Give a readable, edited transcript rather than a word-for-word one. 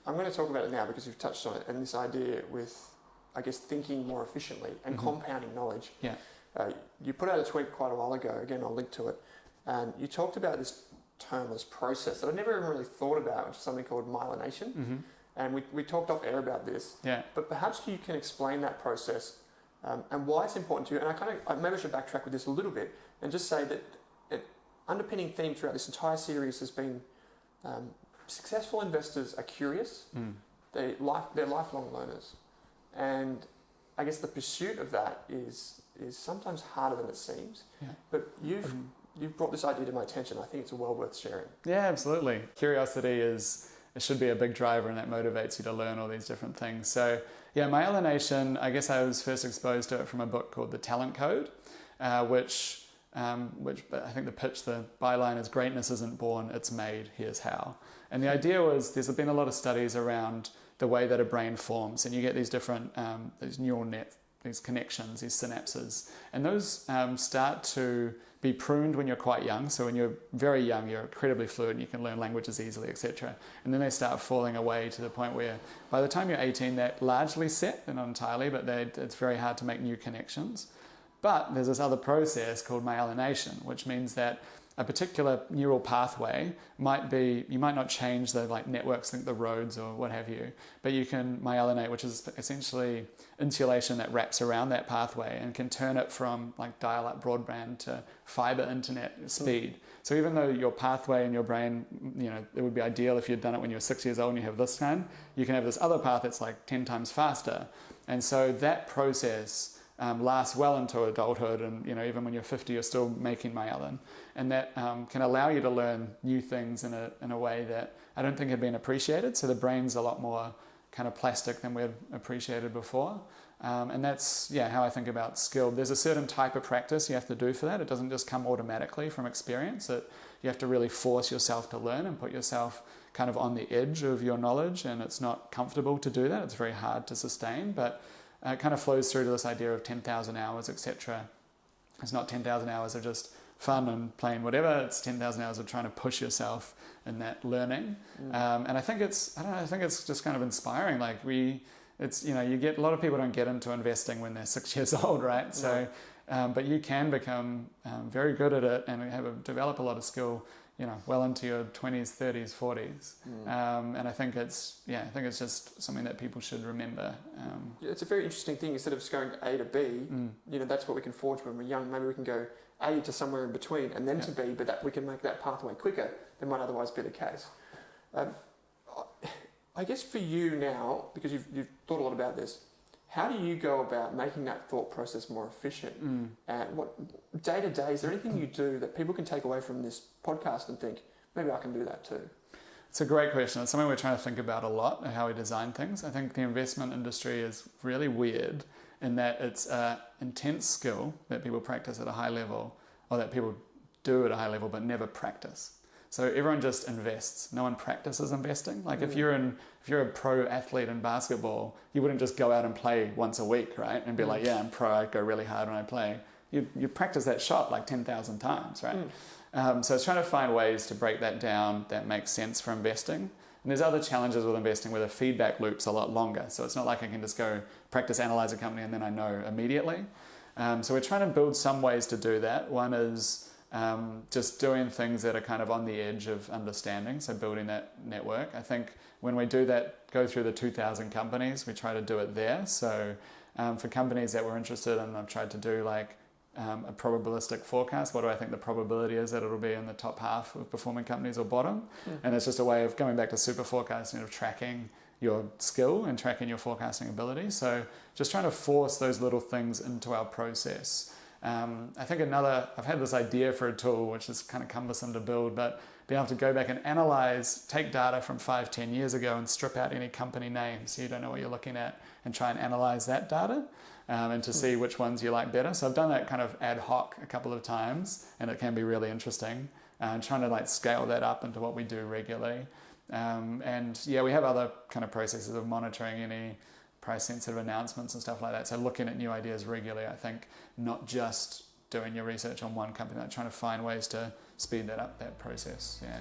I'm going to talk about it now because you've touched on it, and this idea with, I guess, thinking more efficiently and compounding knowledge. Yeah. You put out a tweet quite a while ago, again, I'll link to it, and you talked about this term, this process that I never even really thought about, which is something called myelination. And we talked off air about this. Yeah. But perhaps you can explain that process and why it's important to you. And maybe I should backtrack with this a little bit and just say that underpinning theme throughout this entire series has been successful investors are curious. They're lifelong learners. And I guess the pursuit of that is sometimes harder than it seems. Yeah. But you've brought this idea to my attention. I think it's well worth sharing. Yeah, absolutely. Curiosity it should be a big driver, and that motivates you to learn all these different things. So yeah, myelination, I guess I was first exposed to it from a book called The Talent Code, which I think the byline is greatness isn't born, it's made, here's how. And the idea was there's been a lot of studies around the way that a brain forms, and you get these different, these neural net, these connections, these synapses, and those start to be pruned when you're quite young. So when you're very young, you're incredibly fluent, you can learn languages easily, etc. And then they start falling away to the point where by the time you're 18, they're largely set, they're not entirely, but it's very hard to make new connections. But there's this other process called myelination, which means that a particular neural pathway you might not change the networks, the roads or what have you, but you can myelinate, which is essentially insulation that wraps around that pathway and can turn it from dial-up broadband to fiber internet speed. So even though your pathway in your brain, it would be ideal if you'd done it when you were 6 years old and you have this kind, you can have this other path that's 10 times faster. And so that process lasts well into adulthood, and even when you're 50 you're still making myelin, and that can allow you to learn new things in a way that I don't think had been appreciated. So the brain's a lot more kind of plastic than we'd appreciated before, and that's how I think about skill. There's a certain type of practice you have to do for that. It doesn't just come automatically from experience. You have to really force yourself to learn and put yourself kind of on the edge of your knowledge, and it's not comfortable to do that. It's very hard to sustain, but it kind of flows through to this idea of 10,000 hours, etc. It's not 10,000 hours of just fun and playing whatever. It's 10,000 hours of trying to push yourself in that learning. And I think it's just kind of inspiring. You get a lot of people don't get into investing when they're 6 years old, right? So, but you can become very good at it and develop a lot of skill, well into your 20s, 30s, 40s. And I think it's just something that people should remember. It's a very interesting thing. Instead of just going A to B, that's what we can forge when we're young. Maybe we can go A to somewhere in between and then to B, but that we can make that pathway quicker than might otherwise be the case. I guess for you now, because you've thought a lot about this, how do you go about making that thought process more efficient? And what day to day, is there anything you do that people can take away from this podcast and think, maybe I can do that too? It's a great question. It's something we're trying to think about a lot, how we design things. I think the investment industry is really weird in that it's an intense skill that people practice at a high level, or that people do at a high level but never practice. So everyone just invests. No one practices investing. If you're a pro athlete in basketball, you wouldn't just go out and play once a week, right? And be like, yeah, I'm pro, I go really hard when I play. You practice that shot 10,000 times, right? So it's trying to find ways to break that down that makes sense for investing. And there's other challenges with investing where the feedback loop's a lot longer. So it's not like I can just go practice analyze a company and then I know immediately. So we're trying to build some ways to do that. One is just doing things that are kind of on the edge of understanding, so building that network. I think when we do that, go through the 2,000 companies, we try to do it there. So for companies that we're interested in, I've tried to do a probabilistic forecast. What do I think the probability is that it'll be in the top half of performing companies or bottom? And it's just a way of going back to super forecasting, of tracking your skill and tracking your forecasting ability. So just trying to force those little things into our process. I think I've had this idea for a tool which is kind of cumbersome to build, but being able to go back and take data from 5-10 years ago and strip out any company names so you don't know what you're looking at, and try and analyze that data and to see which ones you like better. So I've done that kind of ad hoc a couple of times, and it can be really interesting. Trying to scale that up into what we do regularly. We have other kind of processes of monitoring any price sensitive announcements and stuff like that. So looking at new ideas regularly, I think, not just doing your research on one company, trying to find ways to speed that process. Yeah.